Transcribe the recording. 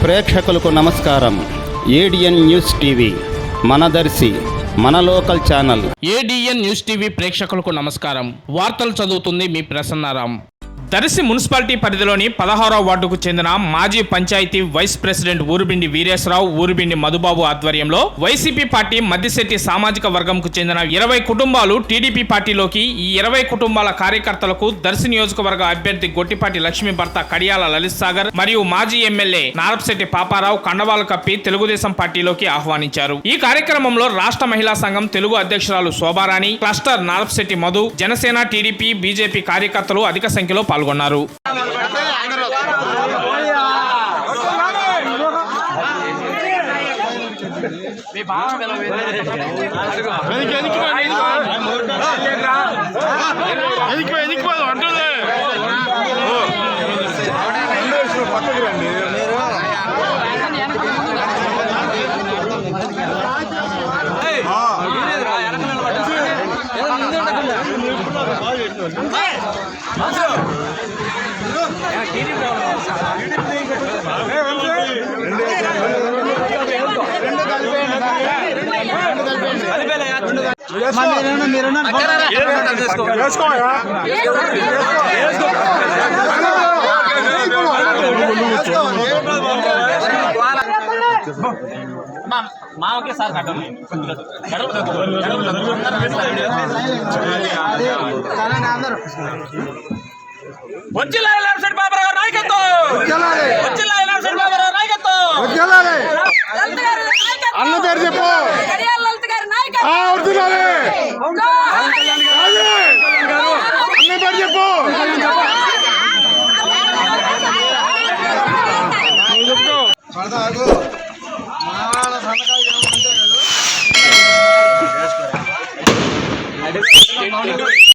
ప్రేక్షకులకు నమస్కారం. ADN news TV మనదర్శి మన local channel. ADN news TV ప్రేక్షకులకు నమస్కారం. వార్తలు చదువుతుంది మీ ప్రసన్నారాం. దర్శి మున్సిపాలిటీ పరిధిలోని 16వ వార్డుకు చెందిన మాజీ పంచాయతీ వైస్ ప్రెసిడెంట్ ఊరుబిండి వీరేశ్వరరావు, ఊరుబిండి మధుబాబు ఆధ్వర్యంలో వైసీపీ పార్టీ మద్దిశెట్టి సామాజిక వర్గంకు చెందిన 20 కుటుంబాలు టీడీపీ పార్టీలోకి. ఈ 20 కుటుంబాల కార్యకర్తలకు దర్శి నియోజకవర్గ అభ్యర్థి గొట్టిపాటి లక్ష్మీ భర్త కడియాల లలిత్ సాగర్ మరియు మాజీ ఎమ్మెల్యే నారపశెట్టి పాపారావు కండవాలు కప్పి తెలుగుదేశం పార్టీలోకి ఆహ్వానించారు. ఈ కార్యక్రమంలో రాష్ట్ర మహిళా సంఘం తెలుగు అధ్యక్షురాలు Shobharani, cluster Narapasetti Madhu, Janasena, TDP, BJP కార్యకర్తలు అధిక సంఖ్యలో పాల్గొన్నారు. మాకే సార్ అన్న పేరు చెప్పు. అన్న పేరు చెప్పు.